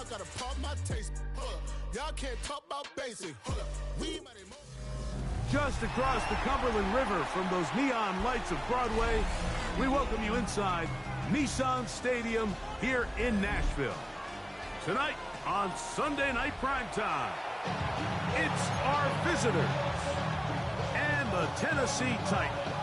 gotta pop my taste. Y'all can't talk about basic. Just across the Cumberland River from those neon lights of Broadway, we welcome you inside Nissan Stadium here in Nashville. Tonight on Sunday Night Primetime, it's our visitors and the Tennessee Titans.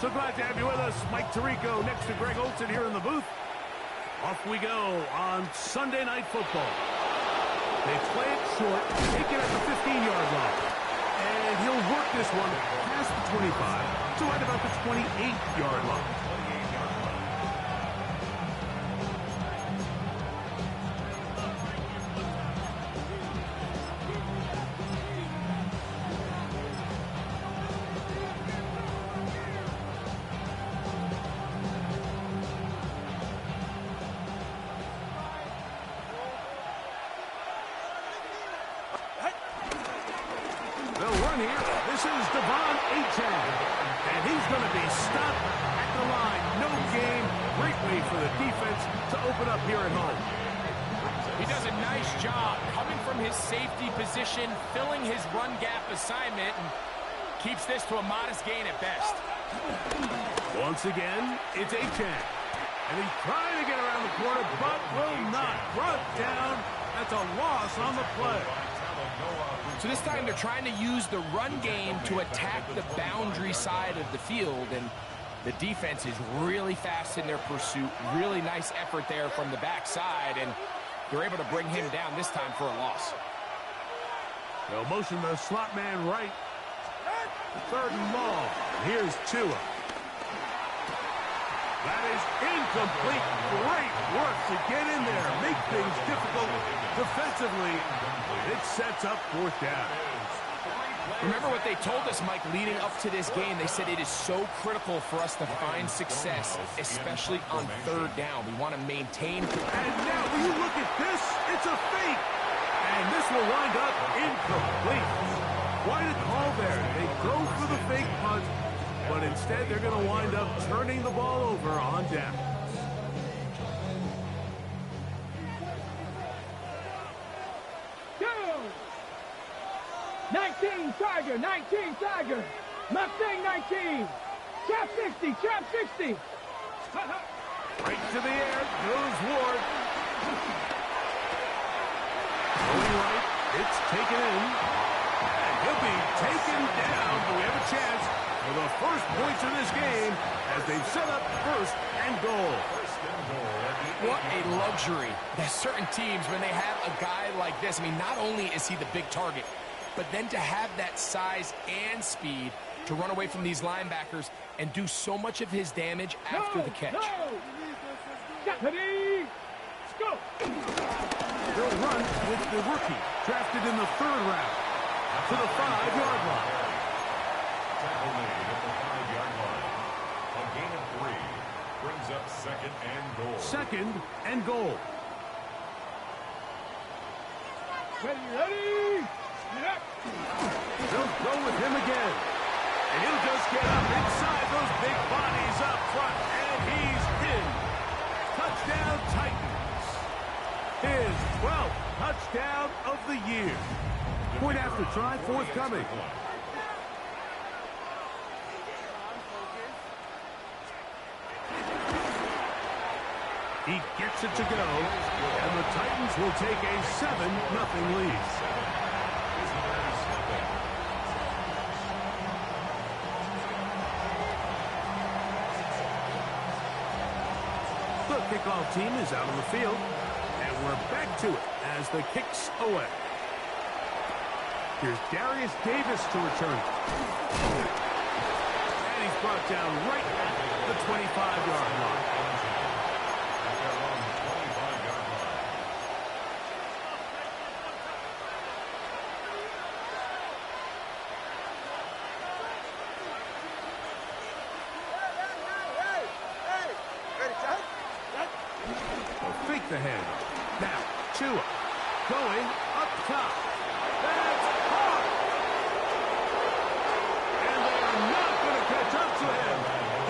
So glad to have you with us. Mike Tirico next to Greg Olson here in the booth. Off we go on Sunday Night Football. They play it short, take it at the 15-yard line. And he'll work this one past the 25 to right about the 28-yard line. And he's going to be stopped at the line. No game. Great way for the defense to open up here at home. He does a nice job coming from his safety position, filling his run gap assignment, and keeps this to a modest gain at best. Once again, it's Achane. And he's trying to get around the corner, but will not. Brought down. That's a loss on the play. So this time they're trying to use the run game to attack the boundary side of the field, and the defense is really fast in their pursuit. Really nice effort there from the backside, and they're able to bring him down this time for a loss. They'll motion the slot man right. Third and long. Here's Tua. That is incomplete. Great work to get in there. Make things difficult defensively. It sets up fourth down. Remember what they told us, Mike, leading up to this game. They said it is so critical for us to find success, especially on third down. We want to maintain. And now, will you look at this? It's a fake. And this will wind up incomplete. Quite a call there. They go for the fake punt, but instead they're going to wind up turning the ball over on down. Tiger, 19, Tiger. Mustang 19. Trap 60, trap 60. Right to the air goes Ward. Going right, it's taken in. And he'll be taken down, but we have a chance for the first points of this game as they've set up first and goal. What a luxury that certain teams, when they have a guy like this, I mean, not only is he the big target, but then to have that size and speed to run away from these linebackers and do so much of his damage after the catch. Ready, go! They'll run with the rookie, drafted in the third round, to the 5-yard line. A gain of 3 brings up second and goal. Second and goal. Ready? They'll go with him again. And he'll just get up inside those big bodies up front. And he's in. Touchdown Titans. His 12th touchdown of the year. Point after try forthcoming. He gets it to go. And the Titans will take a 7-0 lead. The kickoff team is out on the field, and we're back to it as the kick's away. Here's Darius Davis to return. And he's brought down right at the 25-yard line. the hand. Now, Chua going up top. That's hard. And they are not going to catch up to him.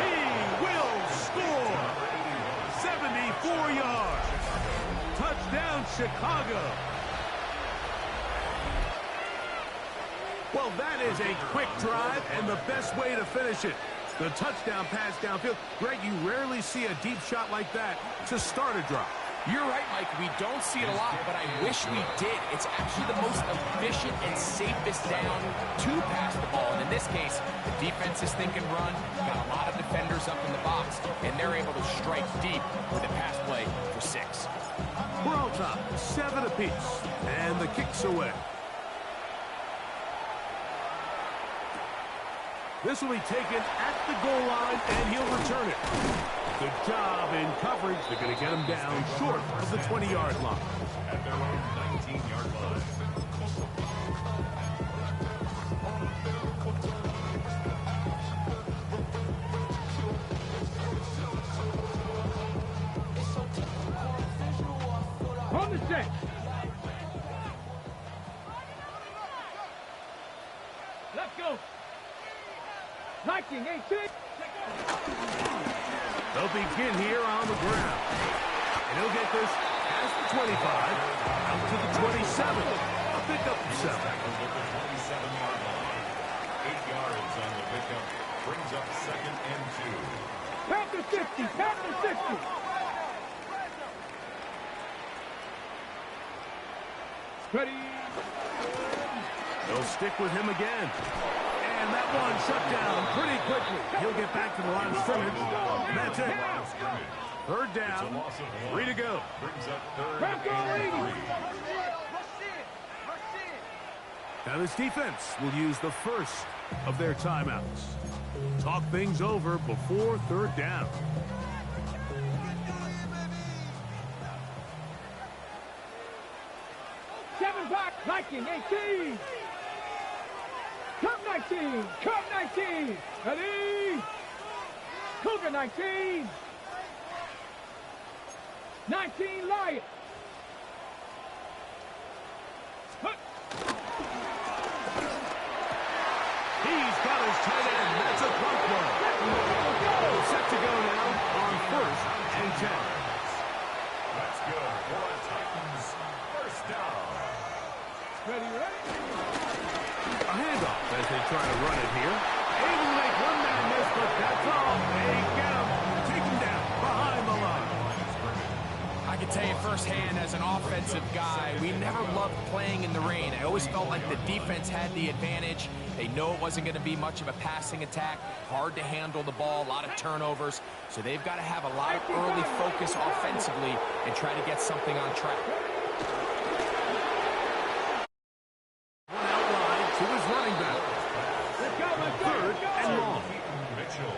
He will score. 74 yards. Touchdown, Chicago. Well, that is a quick drive and the best way to finish it. The touchdown pass downfield. Greg, you rarely see a deep shot like that to start a drive. You're right, Mike. We don't see it a lot, but I wish we did. It's actually the most efficient and safest down to pass the ball. And in this case, the defense is thinking run, got a lot of defenders up in the box, and they're able to strike deep with a pass play for 6. We're on top, 7 apiece, and the kick's away. This will be taken at the goal line, and he'll return it. Good job in coverage. They're going to get him down short of the 20-yard line. At their own 19-yard line. On the set. Let's go. 19, 18. They'll begin here on the ground. And he'll get this past the 25, out to the 27. A pickup of 7. Over the 27-yard line. 8 yards on the pickup. Brings up 2nd and 2. Count to 60. Count to 60. Ready. They'll stick with him again. And that one shut down pretty quickly. He'll get back to the line of scrimmage. And that's it. Third down. 3 to go. Brings up 3rd and 3. Now this defense will use the first of their timeouts. Talk things over before 3rd down. Back, 19, 18. Cup 19, Cup 19. Ready? Cougar 19. 19, Lion. He's got his tight end. That's a pump ball. Set to go now on 1st and 10. That's good for a Titans 1st down. Ready, ready? A handoff as they try to run it here. Able to make one man miss, but that's all. They get him. Take him down behind the line. I can tell you firsthand, as an offensive guy, we never loved playing in the rain. I always felt like the defense had the advantage. They know it wasn't going to be much of a passing attack, hard to handle the ball, a lot of turnovers. So they've got to have a lot of early focus offensively and try to get something on track. One outline to his running back. Let's go, let's go. 3rd and long. Mitchell.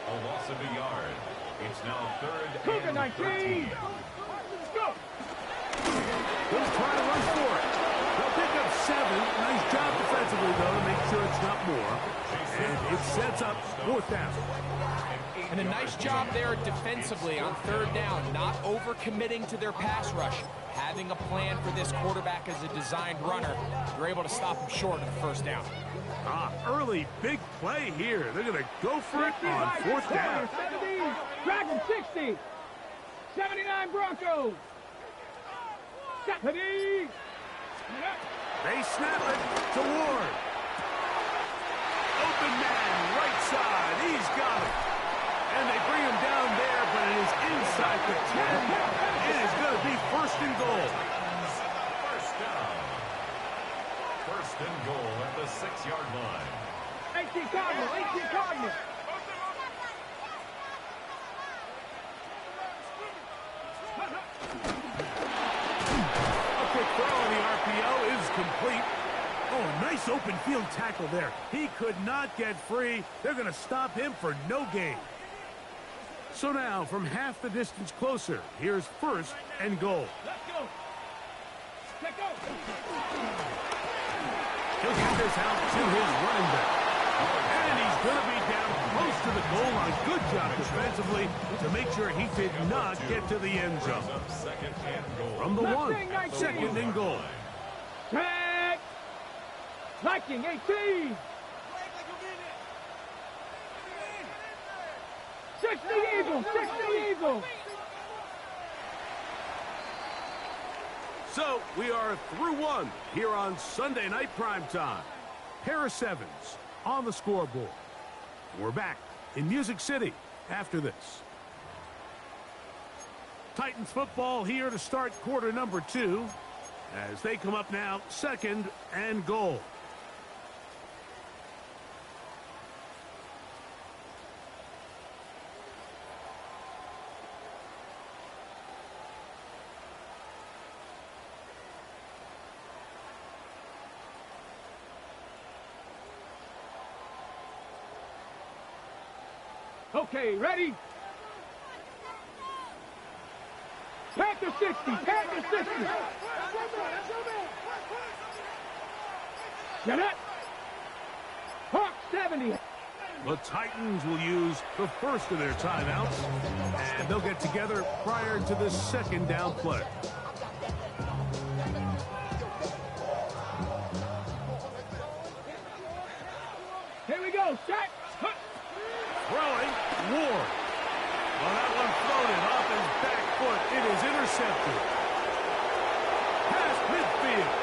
A loss of a yard. It's now 3rd Cougar and 19. 13. Let's go. He'll try to run for it. They'll pick up 7. Nice job defensively, though, to make sure it's not more. And it sets up 4th down. And a nice job there defensively on 3rd down, not overcommitting to their pass rush. Having a plan for this quarterback as a designed runner, they're able to stop him short of the 1st down. Early big play here. They're going to go for it on 4th down. 70, Dragon 60. 79 Broncos. 70. They snap it to Ward. Open man, right side. He's got it. And they bring him down there, but it is inside the 10. It is going to be 1st and goal. 1st down. 1st and goal at the 6-yard line. 18 Cardinal, 18 Cardinal. A quick throw on the RPO is complete. Oh, a nice open field tackle there. He could not get free. They're going to stop him for no gain. So now, from half the distance closer, here's 1st and goal. Let's go. Let's go. He'll get this out to his running back. And he's going to be down close to the goal line. Good job defensively to make sure he did not get to the end zone. From the 1, second and goal. Tag! Viking 18! 60 Eagles! 60 Eagles! So we are through 1 here on Sunday Night Primetime. Pair of 7s on the scoreboard. We're back in Music City after this. Titans football here to start quarter number 2 as they come up now, second and goal. Okay, ready? Panther 60, Panther 60. Get it? Hawk 70. The Titans will use the first of their timeouts, and they'll get together prior to the second down play. Here we go, set. Throwing, Ward. Well, that one floated off his back foot. It is intercepted. Past midfield.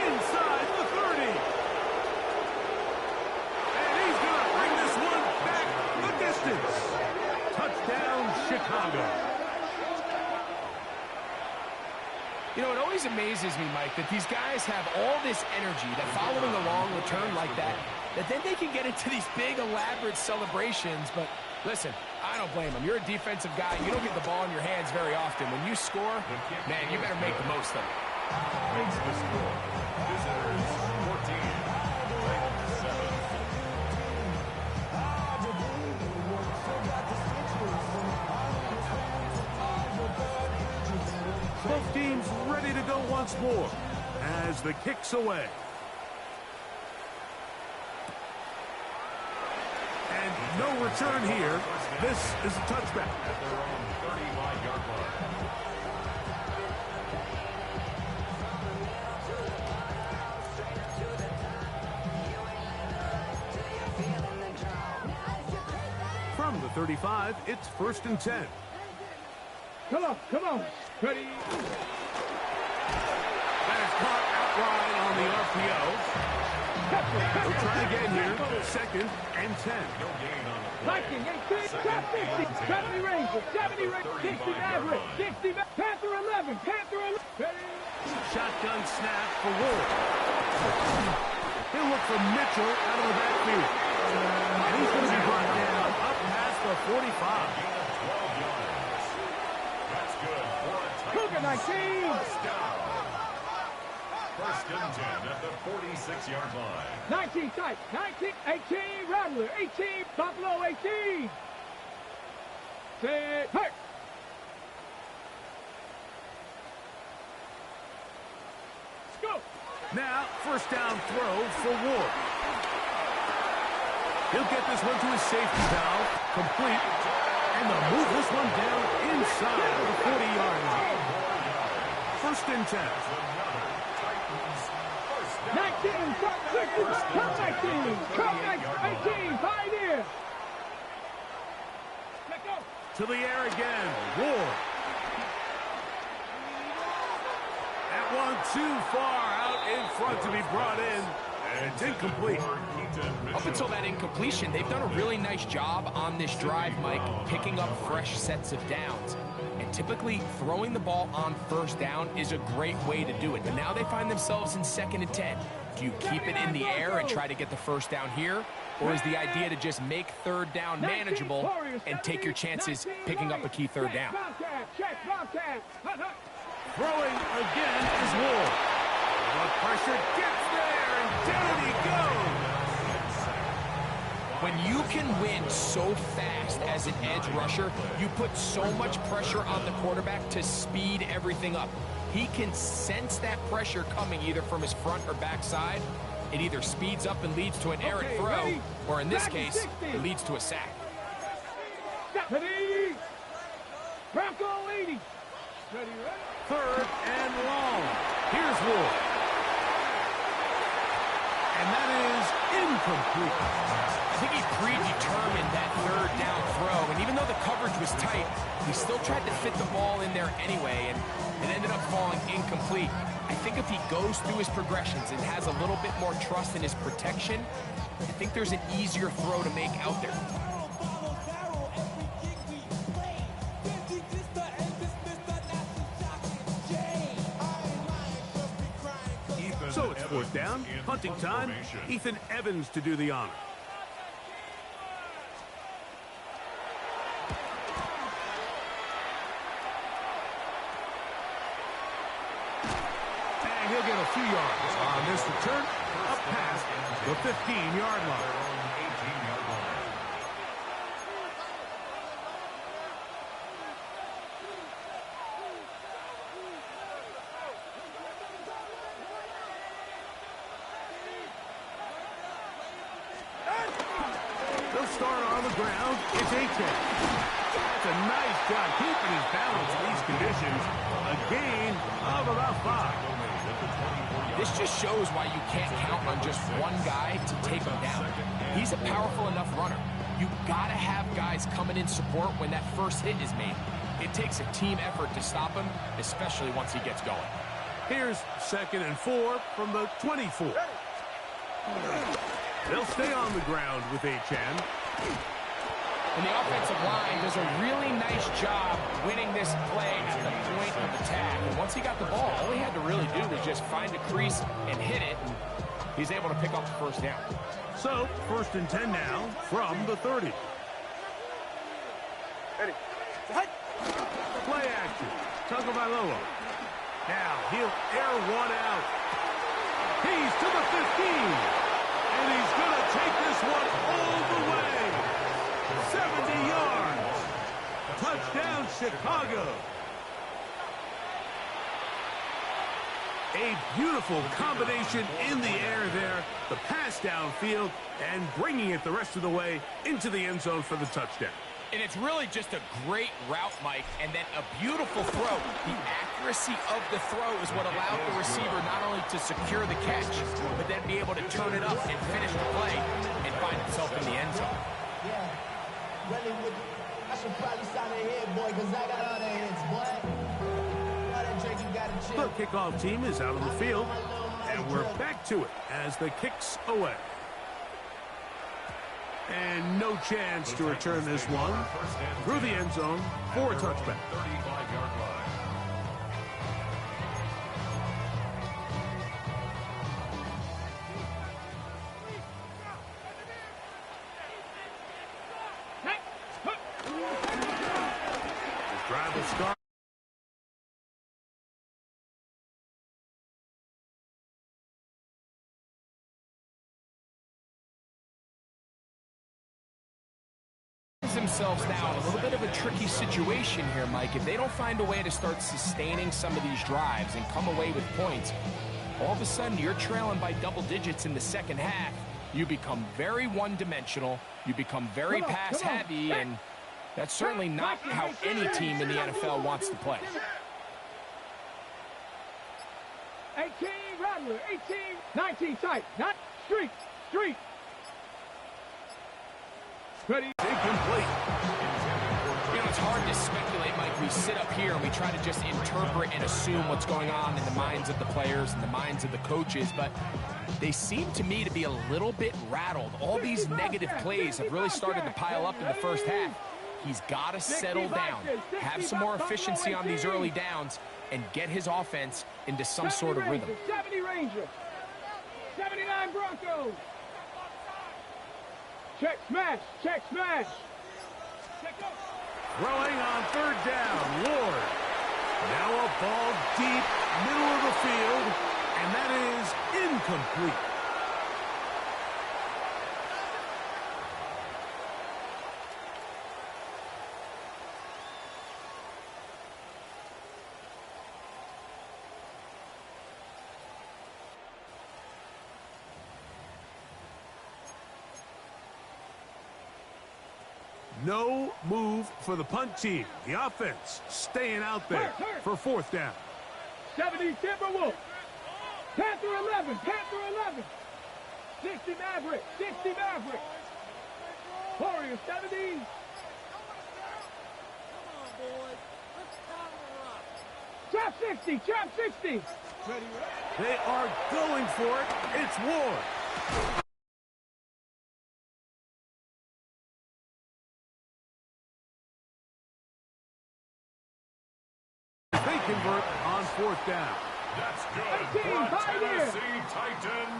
Inside the 30. And he's going to bring this one back the distance. Touchdown, Chicago. You know, it always amazes me, Mike, that these guys have all this energy, that following a long return like that then they can get into these big, elaborate celebrations. But listen, I don't blame them. You're a defensive guy. You don't get the ball in your hands very often. When you score, man, you better make the most of it. Makes the score. Visitors 14, Titans 7. Both teams ready to go once more as the kick's away. And no return here. This is a touchback. At their own 35-yard line. From the 35, it's 1st and 10. Come on. Ready? That is caught outright on the RPO. We'll try again here. 2nd and 10. No gain on the play. Viking 18, top 50, 70 Rangers, 70 Rangers, 60 Maverick, 60 Panther 11, Panther 11. Ready? Shotgun snap for Ward. He'll look for Mitchell out of the backfield. And he's going to be brought down up past the 45. Gain of 12 yards. That's good for a Cougar Titans 19. first down. 1st and 10 at the 46-yard line. 19 tight, 19, 18, Rattler, 18, Buffalo 18. Set, hurt. Let's go. Now, 1st down throw for Ward. He'll get this one to his safety valve, complete, and they'll move this one down inside the 40-yard line. 1st and 10. 19, top 60, top 19, top 18, Pioneer. Let go. To the air again, Ward. That one too far out in front to be brought in, and it's incomplete. Up until that incompletion, they've done a really nice job on this drive, Mike, picking up fresh sets of downs. And typically, throwing the ball on 1st down is a great way to do it. But now they find themselves in 2nd and 10. Do you keep it in the air and try to get the 1st down here? Or is the idea to just make 3rd down manageable and take your chances picking up a key 3rd down? Throwing again is Ward. The pressure gets there, and down he goes. When you can win so fast as an edge rusher, you put so much pressure on the quarterback to speed everything up. He can sense that pressure coming either from his front or back side, It either speeds up and leads to an errant throw, or in this case, it leads to a sack. Ready? Bronco 80. Ready, ready. 3rd and long. Here's Ward. And that is incomplete. I think he predetermined that 3rd down throw, and even though the coverage was tight, he still tried to fit the ball in there anyway, and it ended up falling incomplete. I think if he goes through his progressions and has a little bit more trust in his protection, I think there's an easier throw to make out there. So it's 4th down, punting time. Ethan Evans to do the honor. And he'll get a few yards on this return, up past the 15-yard line. They'll start on the ground. It's A-10. That's a nice job keeping his balance in these conditions. A gain of about 5. This just shows why you can't count on just one guy to take him down. He's a powerful enough runner. You gotta have guys coming in support when that first hit is made. It takes a team effort to stop him, especially once he gets going. Here's 2nd and 4 from the 24. They'll stay on the ground with Achane. And the offensive line does a really nice job winning this play at the point of attack. And once he got the ball, all he had to really do was just find a crease and hit it. And he's able to pick up the 1st down. So, 1st and 10 now from the 30. Ready. Play action. Tagovailoa. Now he'll air one out. He's to the 15. And he's going to take this one all the way. 70 yards. Touchdown, Chicago. A beautiful combination in the air there. The pass downfield and bringing it the rest of the way into the end zone for the touchdown. And it's really just a great route, Mike, and then a beautiful throw. The accuracy of the throw is what allowed the receiver not only to secure the catch, but then be able to turn it up and finish the play and find himself in the end zone. Yeah, really, I should probably sign a head, boy, because I got all the hits, boy. All that Drake, you got to chill. The kickoff team is out on the field, and we're back to it as the kick's away. And no chance to return this one through the end zone for a touchback. 35-yard line. This drive will start. Themselves now in a little bit of a tricky situation here, Mike. If they don't find a way to start sustaining some of these drives and come away with points, all of a sudden you're trailing by double digits in the 2nd half. You become very one-dimensional, you become very pass-heavy, and that's certainly not how any team in the NFL wants to play. 18, Rattler, 18, 19, tight, not street. Ready. Incomplete. You know, it's hard to speculate, Mike. We sit up here and we try to just interpret and assume what's going on in the minds of the players and the minds of the coaches, but they seem to me to be a little bit rattled. All these negative plays have really started to pile up in the 1st half. He's got to settle down, have some more efficiency on these early downs, and get his offense into some sort of rhythm. 70 Rangers, 79 Broncos. Check smash, check smash. Throwing on 3rd down, Ward. Now a ball deep, middle of the field, and that is incomplete. No move for the punt team. The offense staying out there for fourth down. 70 Timberwolves. Panther 11. Panther 11. 60 Maverick. 60 Maverick. Warrior 70. Trap 60. Trap 60. They are going for it. It's Ward. They convert on fourth down. That's good for a Tennessee Titan.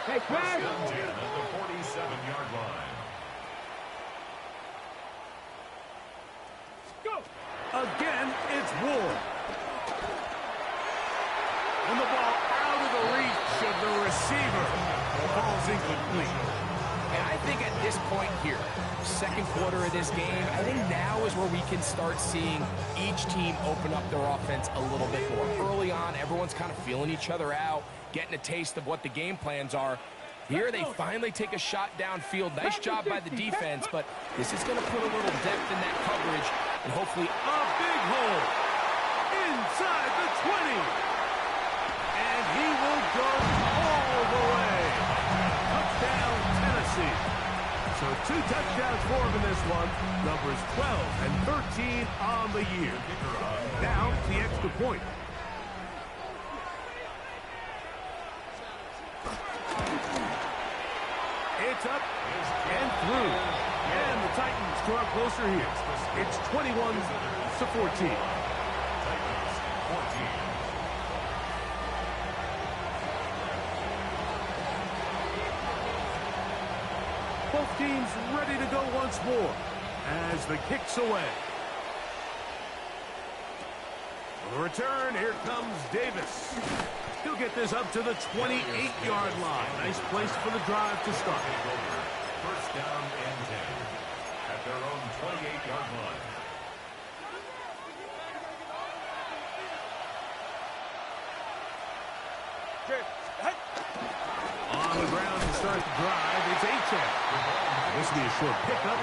Hey, First and 10 at the 47-yard line. Go. Again, it's Ward. And the ball out of the reach of the receiver. The ball's incomplete. And I think at this point here, second quarter of this game, I think now is where we can start seeing each team open up their offense a little bit more. Early on, everyone's kind of feeling each other out, getting a taste of what the game plans are. Here they finally take a shot downfield. Nice job by the defense, but this is going to put a little depth in that coverage and hopefully A big hole inside the 20. And he will go all the way. Touchdown, Tennessee. So 2 touchdowns for him in this one. Numbers 12 and 13 on the year. Now the extra point. It's up and through. And the Titans draw closer here. It's 21-14. Both teams ready to go once more as the kick's away. For the return, here comes Davis. He'll get this up to the 28-yard line. Nice place for the drive to start. First down and 10 at their own 28-yard line. On the ground to start the drive, it's Achane. This will be a short pickup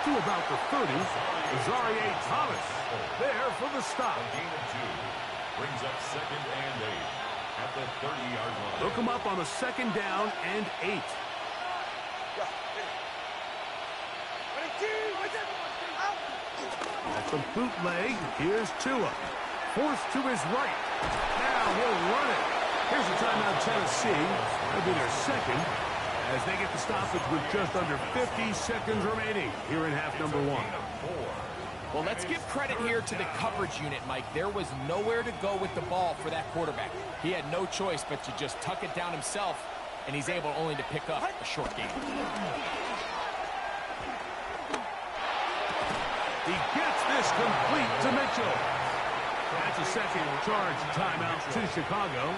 to about the 30. Azarie Thomas there for the stop. A gain of 2 brings up second and 8 at the 30-yard line. Look him up on a second down and 8. That's a bootleg. Here's Tua. Forced to his right. Now he'll run it. Here's a timeout, Tennessee. That'll be their second as they get the stoppage with just under 50 seconds remaining here in half number 1. Well, let's give credit here to the coverage unit, Mike. There was nowhere to go with the ball for that quarterback. He had no choice but to just tuck it down himself, and he's able only to pick up a short gain. He gets this complete to Mitchell. That's a second charge timeout to Chicago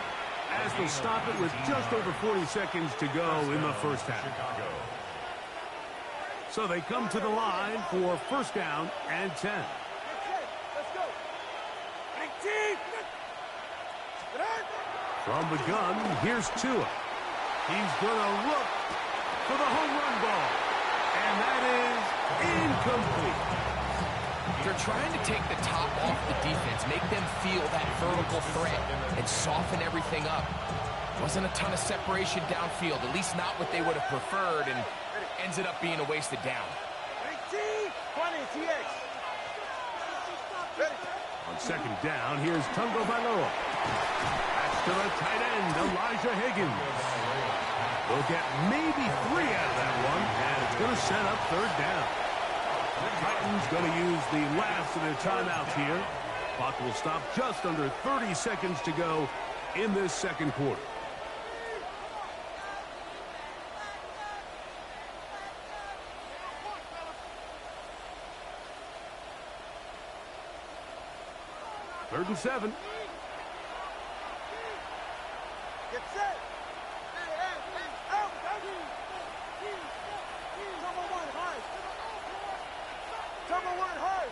as they stop it with just over 40 seconds to go in the first half. So they come to the line for first down and 10. From the gun, here's Tua. He's going to look for the home run ball. And that is incomplete. They're trying to take the top off the defense, make them feel that vertical threat, and soften everything up. Wasn't a ton of separation downfield, at least not what they would have preferred, and ends it up being a wasted down. On second down, here's Tungo Bailoa. That's to the tight end, Elijah Higgins. They'll get maybe 3 out of that one, and it's going to set up third down. The Titans going to use the last of their timeouts here. Clock will stop just under 30 seconds to go in this second quarter. Third and 7. Get set. Out. Number one, hard.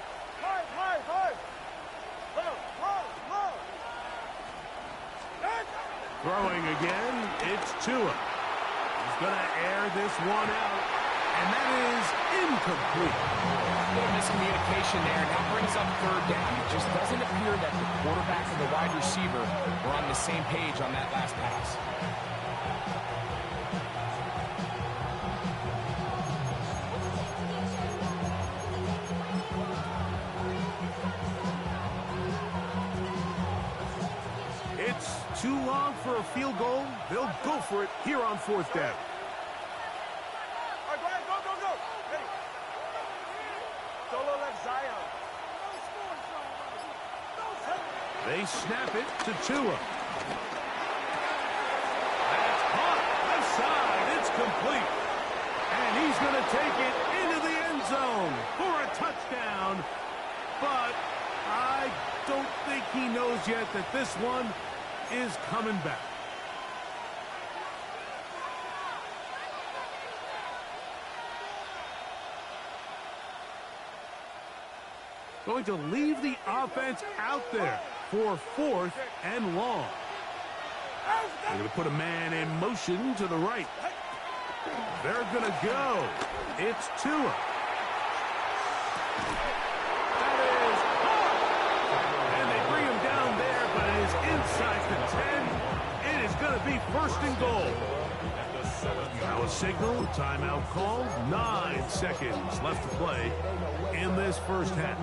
Throwing again, it's Tua. He's going to air this one out, and that is incomplete. A little miscommunication there. Now brings up third down. It just doesn't appear that the quarterback and the wide receiver were on the same page on that last pass. It's too long for a field goal. They'll go for it here on fourth down. They snap it to Tua. That's caught. Left side. It's complete. And he's going to take it into the end zone for a touchdown. But I don't think he knows yet that this one is coming back. Going to leave the offense out there for fourth and long. They're going to put a man in motion to the right. They're going to go. It's Tua. That is hard. And they bring him down there, but it is inside the 10. It is going to be first and goal. Now a signal, timeout called. 9 seconds left to play in this first half.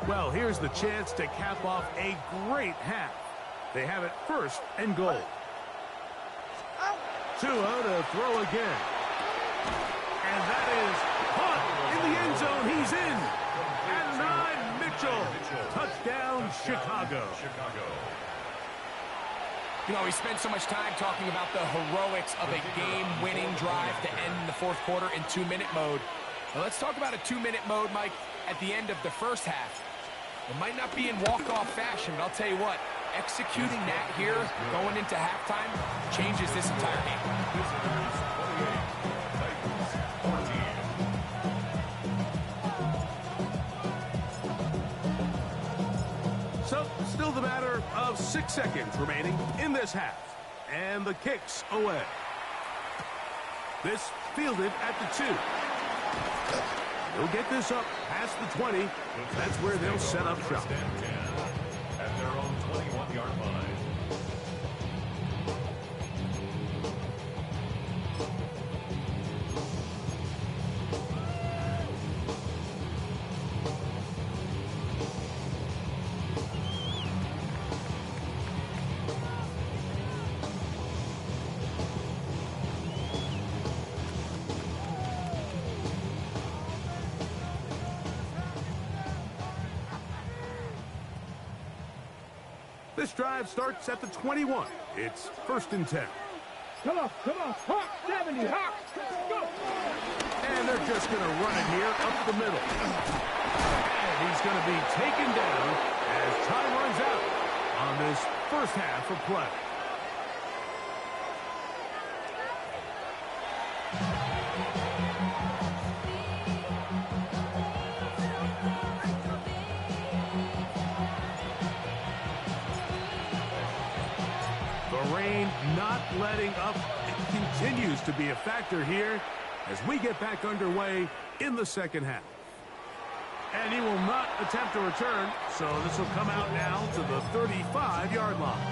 Well, here's the chance to cap off a great half. They have it first and goal. Tua to throw again. And that is caught in the end zone. He's in. At 9, Mitchell. Touchdown, Chicago. You know, we spent so much time talking about the heroics of a game-winning drive to end the fourth quarter in 2-minute mode. Now let's talk about a 2-minute mode, Mike, at the end of the first half. It might not be in walk-off fashion, but I'll tell you what, executing that here, going into halftime, changes this entire game. So, still the matter of 6 seconds remaining in this half. And the kick's away. This fielded at the 2. They'll get this up past the 20. That's where they'll set up shop. At their own 21-yard line. This drive starts at the 21. It's first and 10. Come on. Hawk 70, Hawk. Go. And they're just going to run it here up the middle. And he's going to be taken down as time runs out on this first half of play. The rain not letting up. It continues to be a factor here as we get back underway in the second half. And he will not attempt a return, so this will come out now to the 35-yard line.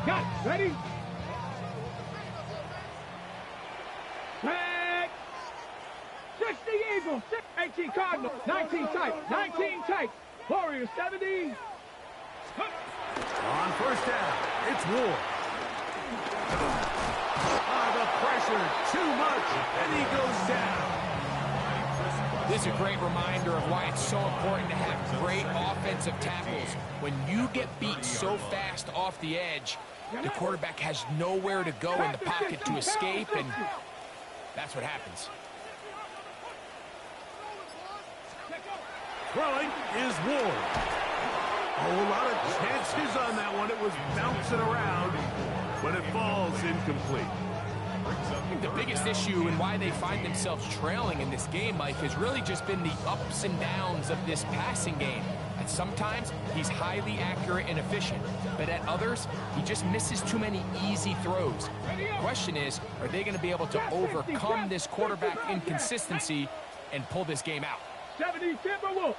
Got it. Ready? Back. 60 Eagles. 18 Cardinals. 19 tight. 19 tight. Warriors 70. On first down, it's Ward. The pressure, too much, and he goes down. This is a great reminder of why it's so important to have great offensive tackles. When you get beat so fast off the edge, the quarterback has nowhere to go in the pocket to escape, and that's what happens. Throwing is Ward. A lot of chances on that one. It was bouncing around, but it falls incomplete. think the biggest issue and why they find themselves trailing in this game, Mike, has really just been the ups and downs of this passing game. And sometimes he's highly accurate and efficient, but at others, he just misses too many easy throws. The question is, are they going to be able to overcome this quarterback inconsistency and pull this game out? 70 Timberwolves.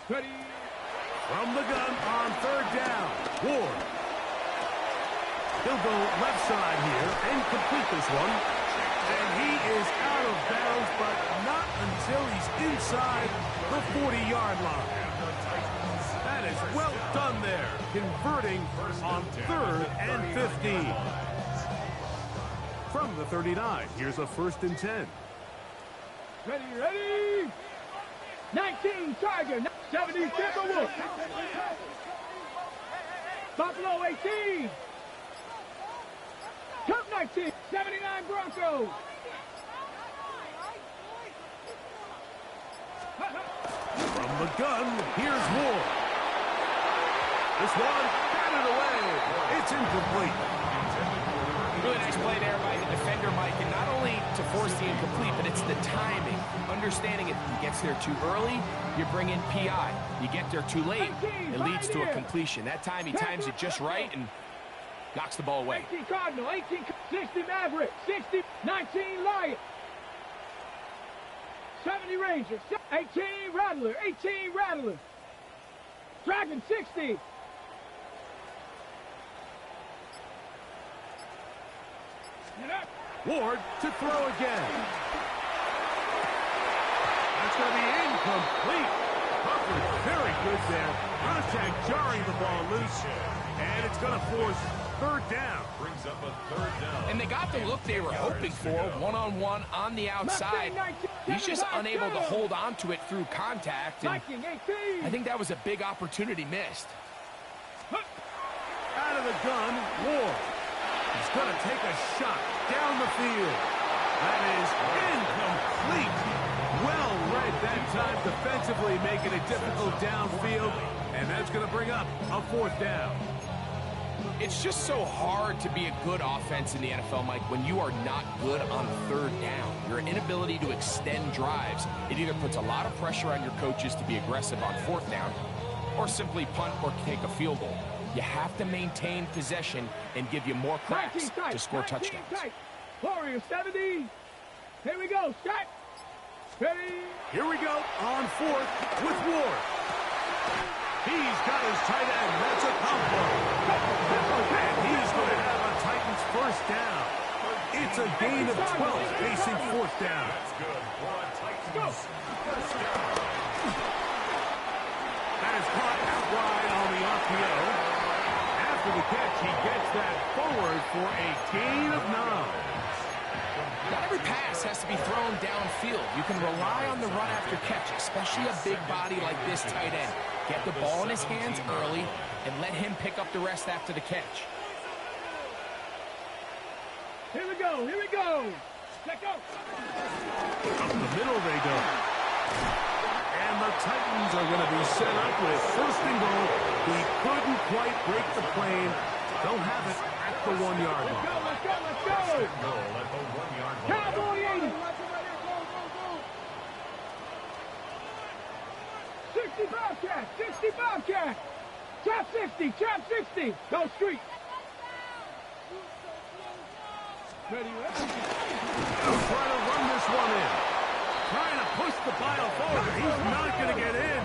Ready. From the gun on third down, Ward. He'll go left side here and complete this one. And he is out of bounds, but not until he's inside the 40-yard line. That is well done there, converting on 3rd and 15. From the 39, here's a 1st and 10. Ready, ready. 19 Tiger, 70 Timberwolves. Buffalo 18. Cup 19, 79 Broncos. From the gun, here's Ward. This one, batted away. It's incomplete. Really nice play there by the defender, Mike, and not only to force the incomplete, but it's the timing. Understanding if he gets there too early, you bring in PI. You get there too late, it leads to a completion. That time he times it just right and knocks the ball away. 18 Cardinal, 18, 60 Maverick, 60, 19 Lion. 70 Rangers, 18 Rattler, 18 Rattler. Dragon 60. Ward to throw again. That's going to be incomplete. Covered very good there. Contact jarring the ball loose. And it's going to force 3rd down. Brings up a 3rd down. And they got the look they were hoping for, one-on-one on the outside. He's just unable to hold on to it through contact. And I think that was a big opportunity missed. Out of the gun, Ward. He's going to take a shot down the field. That is incomplete. Well read that time defensively, making it difficult downfield. And that's going to bring up a 4th down. It's just so hard to be a good offense in the NFL, Mike, when you are not good on 3rd down. Your inability to extend drives, it either puts a lot of pressure on your coaches to be aggressive on 4th down or simply punt or take a field goal. You have to maintain possession and give you more cracks to score touchdowns. Warriors 70. Here we go. Start. Ready. Here we go on 4th with Ward. He's got his tight end. That's a combo. And he's going to have a Titans 1st down. It's a gain of 12 facing 4th down. That's good for a Titans 1st down. That is caught out wide on the RPO. After the catch, he gets that forward for a gain of 9. Not every pass has to be thrown downfield. You can rely on the run after catch, especially a big body like this tight end. Get the ball in his hands early and let him pick up the rest after the catch. Here we go. Here we go. Let go. Up the middle they go. And the Titans are going to be set up with 1st and goal. He couldn't quite break the plane. They'll have it at the 1-yard line. Let's go. Let's go. Let's go. Goal at the 1-yard line. Cowboy 80. 60 Bobcat. 60 Bobcat. Trap 60. Trap 60. Go street. Ready. They'll try to run this one in. Trying to push the pile forward. He's not going to get in.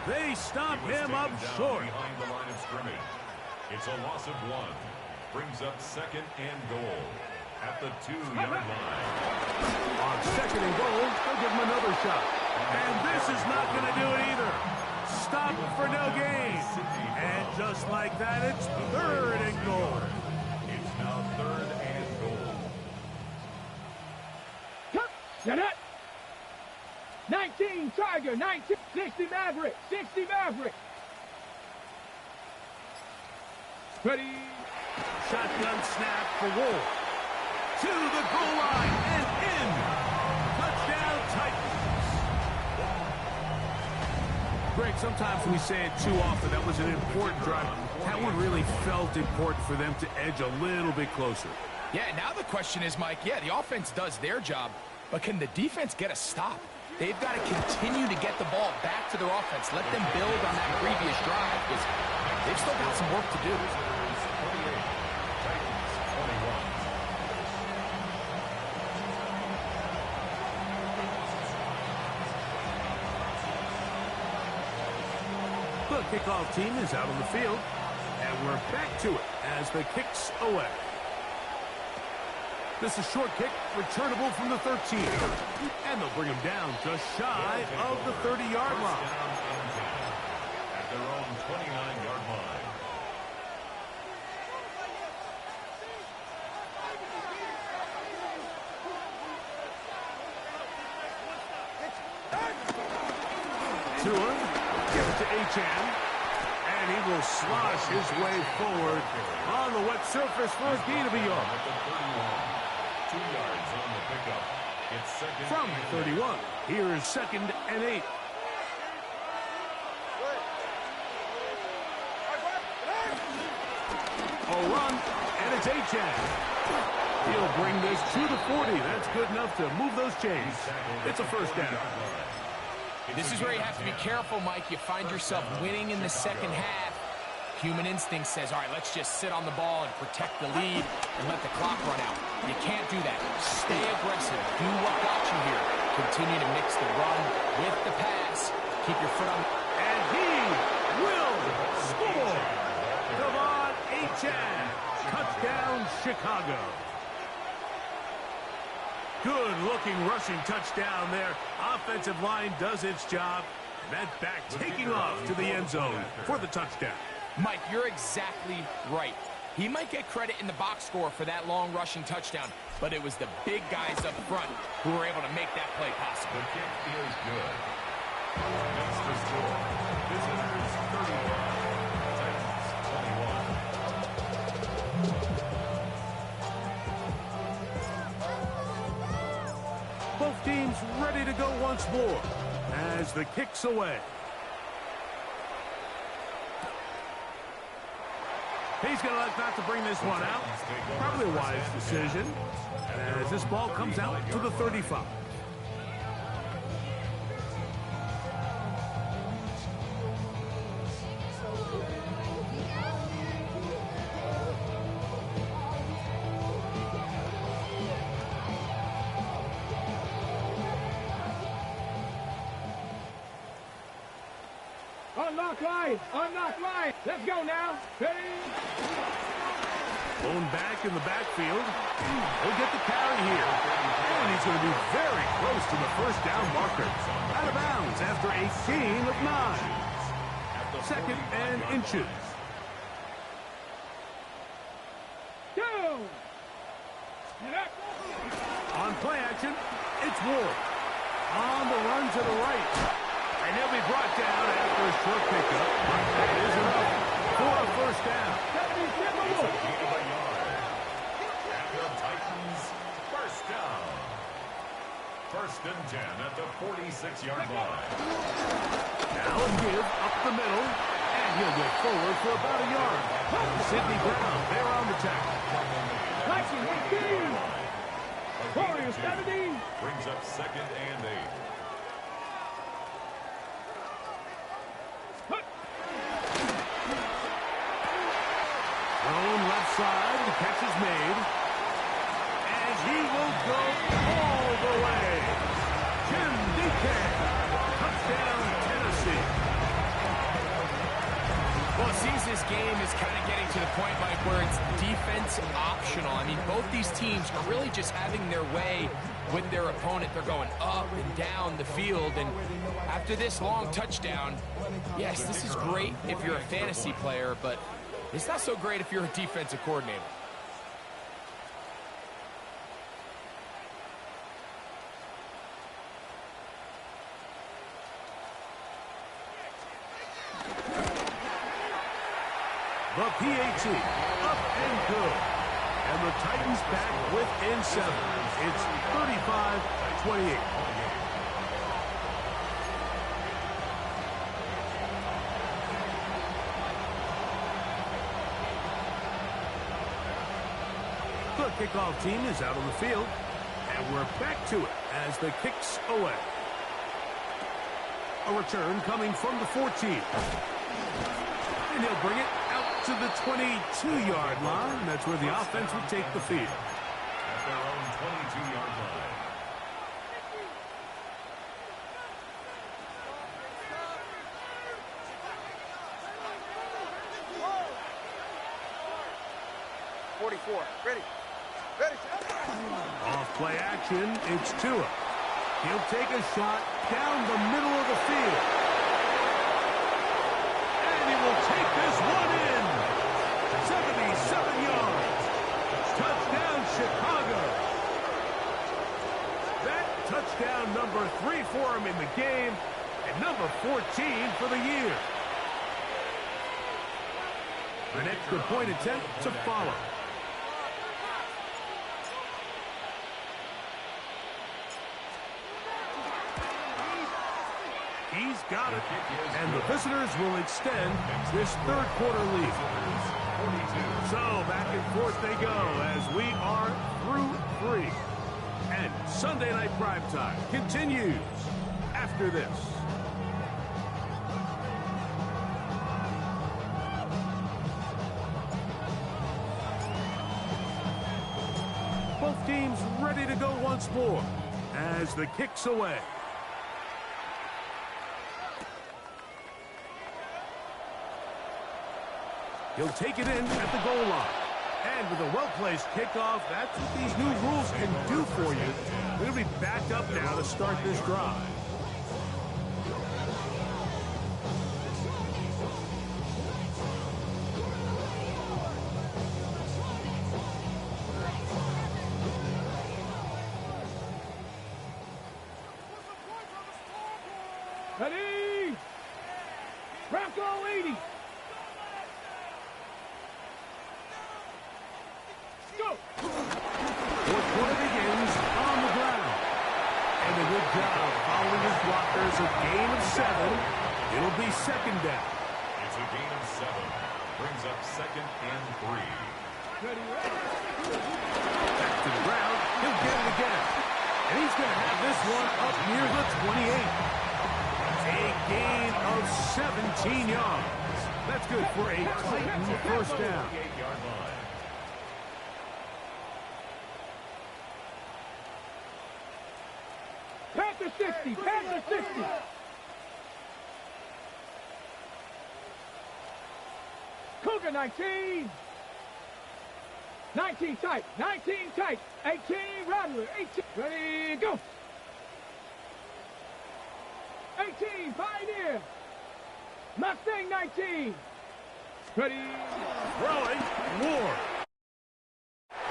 They stop him up short. Behind the line of scrimmage. It's a loss of 1. Brings up 2nd and goal at the 2-yard line. On 2nd and goal, they'll give him another shot. And this is not going to do it either. Stop for no gain. And just like that, it's 3rd and goal. It's now 3rd and goal. Set it. 19 Tiger. 19. 60 Maverick. 60 Maverick. Ready. Shotgun snap for Wolf. To the goal line and in. Touchdown Titans. Greg, sometimes we say it too often. That was an important drive. That one really felt important for them to edge a little bit closer. Yeah, now the question is, Mike, yeah, the offense does their job, but can the defense get a stop? They've got to continue to get the ball back to their offense. Let them build on that previous drive, because they've still got some work to do. The kickoff team is out on the field, and we're back to it as the kick's away. This is short kick, returnable from the 13. And they'll bring him down just shy of the 30-yard line. At their own 29-yard line. Tua, give it to Achane. And he will slosh his way forward on the wet surface for a gain of a yard. 2 yards on the pickup. It's second From and 31, here is 2nd and 8. A run, and it's Achane. He'll bring this to the 40. That's good enough to move those chains. It's a first down. This is where you have to be careful, Mike. You find yourself winning in the second half. Human instinct says, all right, let's just sit on the ball and protect the lead and let the clock run out. You can't do that. Stay aggressive. Do what got you here. Continue to mix the run with the pass. Keep your foot on. And he will score. Come on, Achane. Touchdown, Chicago. Good-looking rushing touchdown there. Offensive line does its job. That back taking off to the end zone for the touchdown. Mike, you're exactly right. He might get credit in the box score for that long rushing touchdown, but it was the big guys up front who were able to make that play possible. the kick is good. Makes the score. Visitors 31. Titans 21. Both teams ready to go once more as the kick's away. He's going to elect not to bring this one out. Probably a wise decision as this ball comes out to the 35. Unlock line! Unlock line! Let's go now! Ready? Blown back in the backfield. He'll get the carry here. And he's going to be very close to the first down marker. Out of bounds after a gain of 9. 2nd and inches. Go! And up! On play action, it's Ward. On the run to the right. And he'll be brought down after a short pickup. That is enough for a first down. Titans first down. 1st and 10 at the 46-yard line. Now give up the middle, and he'll go forward for about a yard. Sidney Brown there on the tackle. Warriors 70. Brings up 2nd and 8. Thrown left side, the catch is made. And he will go all the way. Jim DK, touchdown Tennessee. Well, it seems this game is kind of getting to the point, Mike, where it's defense optional. I mean, both these teams are really just having their way with their opponent. They're going up and down the field, and after this long touchdown, yes, this is great if you're a fantasy player, but it's not so great if you're a defensive coordinator. The PAT, up and good. And the Titans back within 7. It's 35-28. The kickoff team is out on the field, and we're back to it as the kick's away. A return coming from the 14. And he'll bring it out to the 22-yard line. That's where the offense would take the field. At their own 22-yard line. Ready. Off play action, it's Tua. He'll take a shot down the middle of the field. And he will take this one in. 77 yards. Touchdown, Chicago. That touchdown number 3 for him in the game, and number 14 for the year. An extra point attempt to follow. He's got it, and the visitors will extend this third quarter lead. So back and forth they go as we are through 3. And Sunday Night Primetime continues after this. Both teams ready to go once more as the kick's away. He'll take it in at the goal line. And with a well-placed kickoff, that's what these new rules can do for you. We'll be backed up now to start this drive. Ready? Bronco 80. Fourth quarter begins on the ground. And a good job following his blockers. A gain of 7. It'll be second down. It's a gain of 7. Brings up 2nd and 3. Back to the ground. He'll get it again. And he's going to have this one up near the 28. A gain of 17 yards. That's good for a Titan first down. Panther 60. Panther 60. Cougar 19. 19 tight. 19 tight. 18 Rattler. 18. Ready, go. 18 Pioneer. Mustang 19. Ready. Throwing. Ward.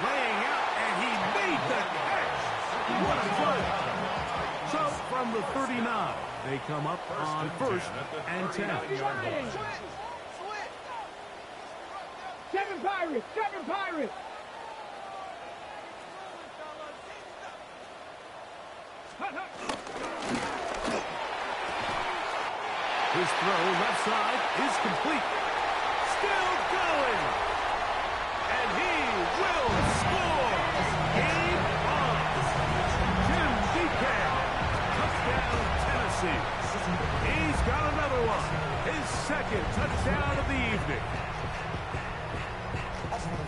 Laying out, and he made the catch. What a play. So from the 39, they come up on 1st and 10. 7 Pirates. 7 Pirates. His throw left side is complete. Still going. And he will score. Game on. Jim DK. Touchdown, Tennessee. He's got another one. His 2nd touchdown of the evening.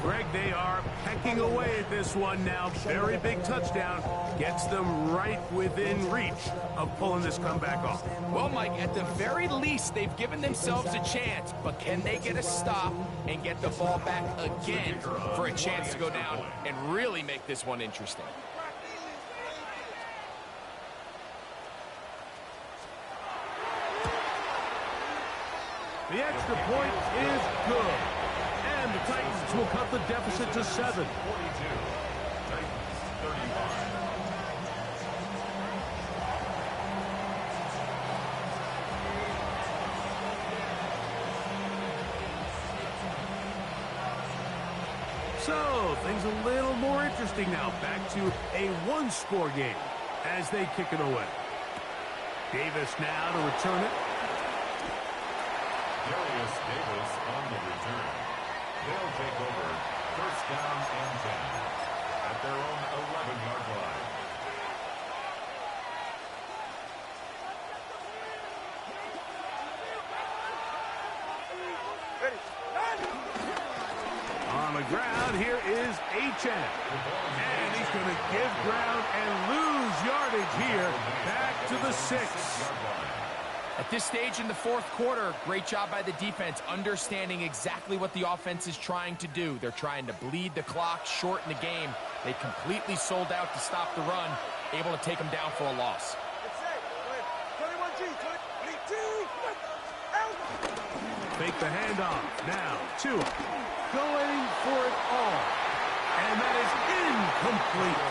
Greg, they are pecking away at this one now. Very big touchdown. Gets them right within reach of pulling this comeback off. Well, Mike, at the very least, they've given themselves a chance, but can they get a stop and get the ball back again for a chance to go down and really make this one interesting? The extra point is good. And the Titans will cut the deficit to 7. 42. Titans 35. So, things a little more interesting now. Back to a one-score game as they kick it away. Davis now to return it. Darius Davis on the return. They'll take over 1st down and 10. at their own 11-yard line. On the ground, here is Achan. And he's going to give ground and lose yardage here. Back to the 6. At this stage in the fourth quarter, great job by the defense, understanding exactly what the offense is trying to do. They're trying to bleed the clock, shorten the game. They completely sold out to stop the run, able to take them down for a loss. Fake the handoff. Now, Tua going for it all. And that is incomplete.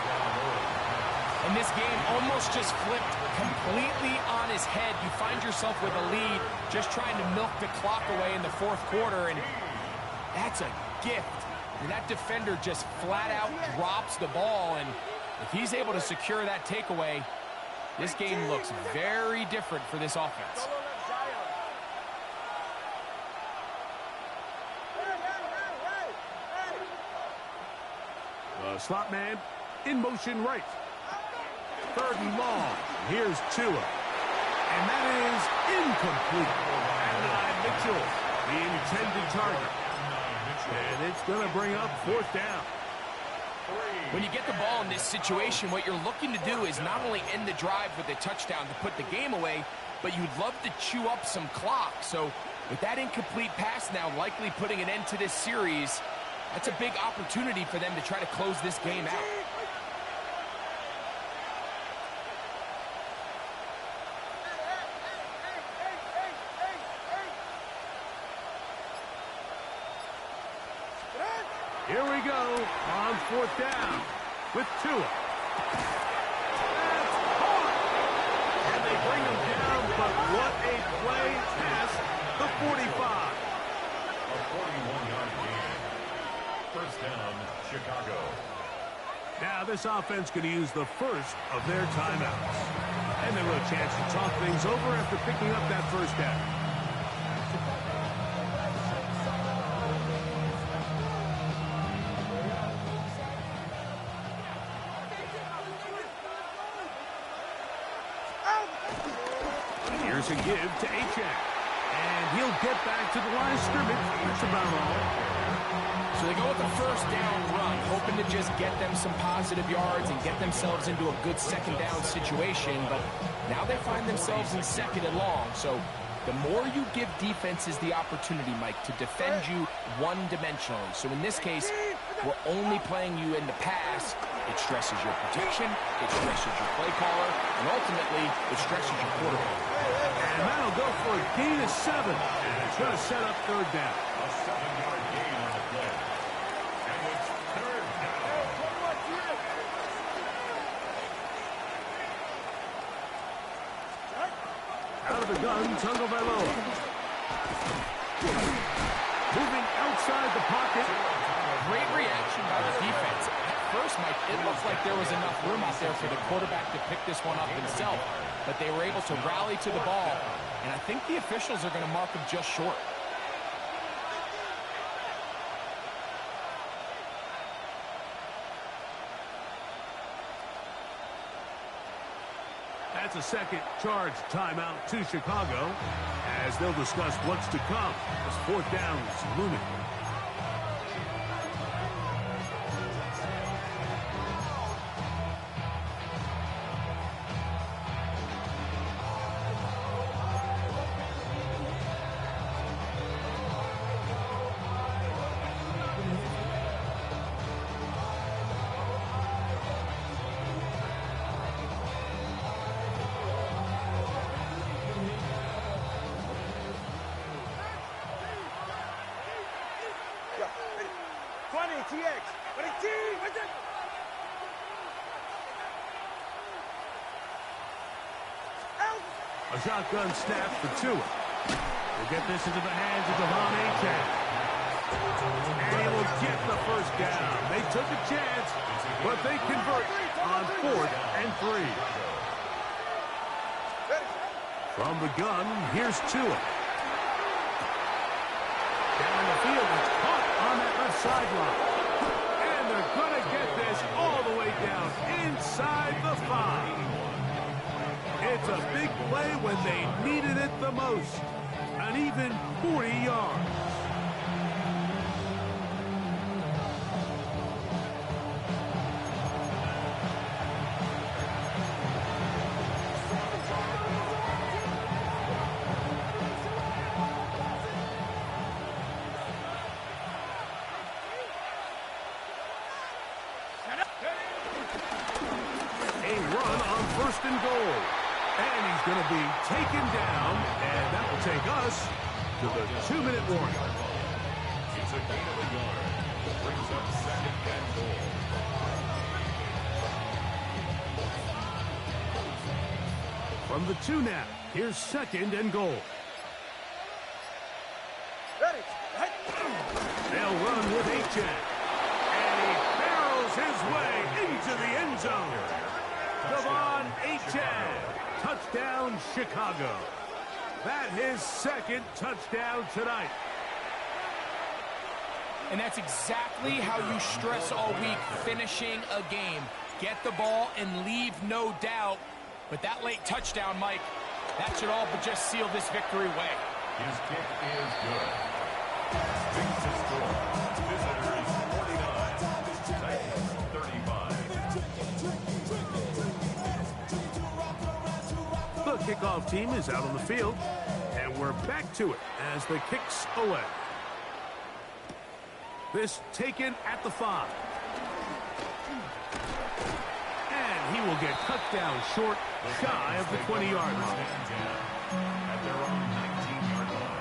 And this game almost just flipped completely on his head. You find yourself with a lead, just trying to milk the clock away in the fourth quarter, and that's a gift. And that defender just flat out drops the ball, and if he's able to secure that takeaway, this game looks very different for this offense. The slot man in motion right. 3rd and long. Here's Tua. And that is incomplete. Adonai Mitchell, the intended target. And it's going to bring up 4th down. When you get the ball in this situation, what you're looking to do is not only end the drive with a touchdown to put the game away, but you'd love to chew up some clock. So with that incomplete pass now likely putting an end to this series, that's a big opportunity for them to try to close this game out. Here we go on 4th down with Tua. That's caught. And they bring him down, but what a play past the 45. A 41-yard gain. 1st down, Chicago. Now this offense going to use the first of their timeouts. And they will have a chance to talk things over after picking up that 1st down. Here's a give to Achan. And he'll get back to the line of scrimmage. That's about all. So they go with the 1st down run, hoping to just get them some positive yards and get themselves into a good 2nd down situation. But now they find themselves in 2nd and long. So the more you give defenses the opportunity, Mike, to defend you one-dimensionally. So in this case, we're only playing you in the pass. It stresses your protection, it stresses your play caller, and ultimately, it stresses your quarterback. And that'll go for a gain of 7. And it's going to set up 3rd down. A 7-yard gain on the play. And it's 3rd down. Out of the gun, Tagovailoa. Moving outside the pocket. Great reaction by the defense. At first, Mike, it looked like there was enough room out there for the quarterback to pick this one up himself, but they were able to rally to the ball, and I think the officials are going to mark him just short. That's a second charge timeout to Chicago as they'll discuss what's to come as 4th down is looming. A shotgun snap for Tua. We'll get this into the hands of Devon Achan. And he will get the 1st down. They took a chance, but they convert on 4th and 3. From the gun, here's Tua. Down the field, it's caught on that left sideline. And they're going to get this all the the most, an even 40 yards. A run on 1st and goal. And he's going to be taken down, and that will take us to the 2-minute warning. It's a gain of a yard. Brings up 2nd and goal. From the 2 now, here's 2nd and goal. Ready. They'll run with H-Jack. And he barrels his way into the end zone. Devon H-Jack. Touchdown, Chicago. That his 2nd touchdown tonight. And that's exactly how you stress all week, finishing a game. Get the ball and leave no doubt. But that late touchdown, Mike, that should all but just seal this victory away. His kick is good. Brings the score. Visitors 49. Titans 35. The kickoff team is out on the field, and we're back to it as the kick's away. This taken at the 5. And he will get cut down short, shy of the 20-yard line. At their own 19-yard line.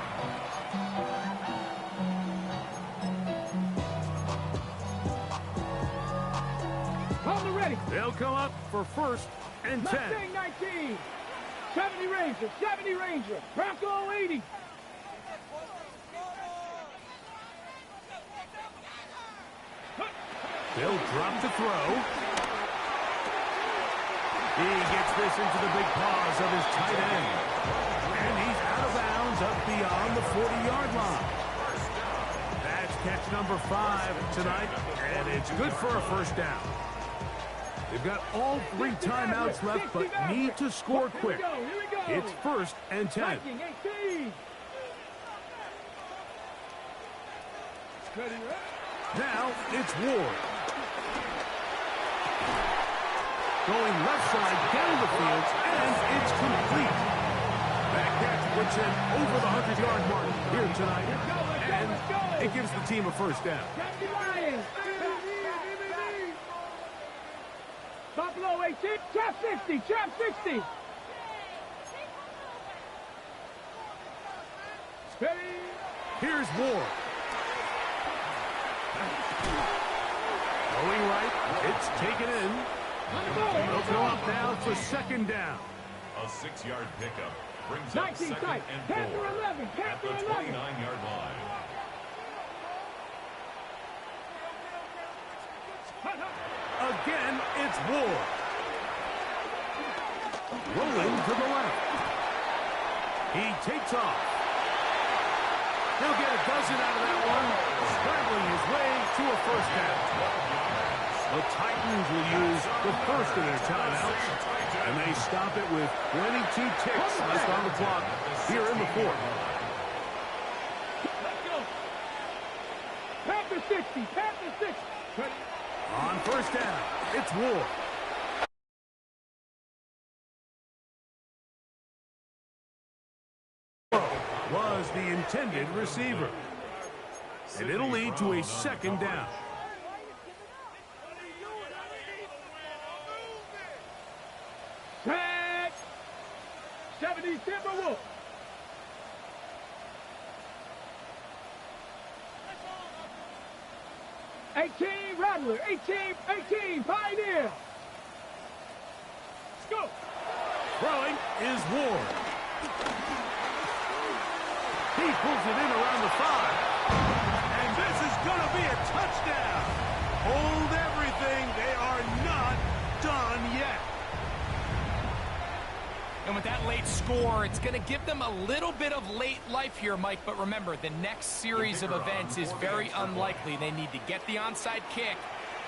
Call the ready. They'll come up for 1st and 10. Mustang 19. 70 Ranger. 70 Ranger. Bronco 80. They'll drop to throw. He gets this into the big paws of his tight end. And he's out of bounds up beyond the 40-yard line. That's catch number 5 tonight, and it's good for a 1st down. They've got all 3 timeouts left, but need to score quick. It's 1st and 10. Now it's Ward. Going left side down the field, and it's complete. That catch puts him over the 100-yard mark here tonight, and it gives the team a 1st down. Buffalo 18, trap 60, trap 60. Steady. Here's Ward. Going right, it's taken in. They'll go up now for 2nd down. A 6-yard pickup brings up 19 2nd tight. and Panther 4 11, at Panther the 11. 29-yard line. Again, it's Ward. Rolling to the left. He takes off. He'll get a dozen out of that one, scrambling his way to a 1st down. The Titans will use the 1st of their timeouts, and they stop it with 22 ticks left on the clock here in the 4th. Let's go. Panther 60, Panther 60. On 1st down, it's Ward. Was the intended receiver. And it'll lead to a 2nd down. Set. 70 Timberwolves. Rattler, 18, Pioneer. Let's go. Throwing is Ward. He pulls it in around the 5. And this is going to be a touchdown. Hold everything. They are not done yet. And with that late score, it's going to give them a little bit of late life here, Mike. But remember, the next series of events is very unlikely. They need to get the onside kick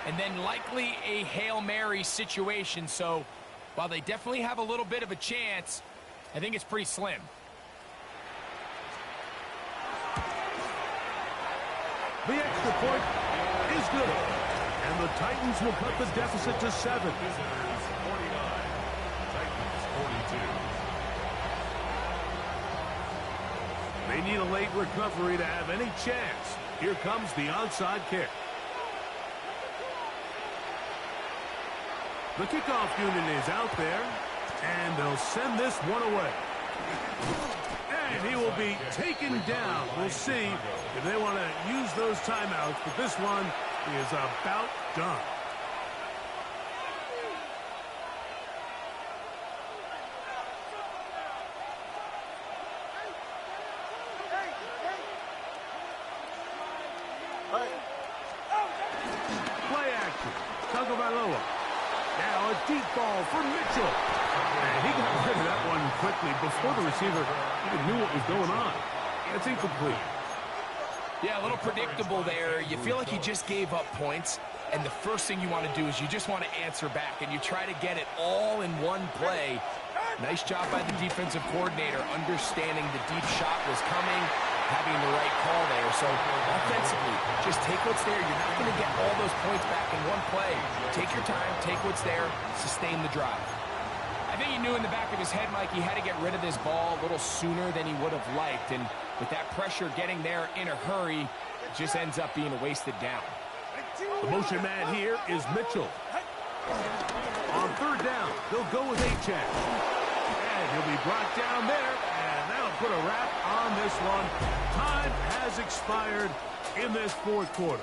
and then likely a Hail Mary situation. So while they definitely have a little bit of a chance, I think it's pretty slim. The extra point is good. And the Titans will cut the deficit to 7. Visitors 49, Titans 42. They need a late recovery to have any chance. Here comes the onside kick. The kickoff unit is out there, and they'll send this one away. And he will be taken down. We'll see if they want to use those timeouts, but this one is about done. Play action. Tagovailoa. Now a deep ball for Mitchell. And he got rid of that one quickly before the receiver even knew what was going on. It's incomplete. Yeah, a little predictable there. You feel like you just gave up points, and the first thing you want to do is you just want to answer back, and you try to get it all in one play. Nice job by the defensive coordinator, understanding the deep shot was coming, having the right call there. So offensively, just take what's there. You're not going to get all those points back in one play. Take your time, take what's there, sustain the drive. I think he knew in the back of his head, Mike, he had to get rid of this ball a little sooner than he would have liked. And with that pressure getting there in a hurry, it just ends up being a wasted down. The motion man here is Mitchell. On third down, they'll go with Achane. And he'll be brought down there, and that'll put a wrap on this one. Time has expired in this fourth quarter.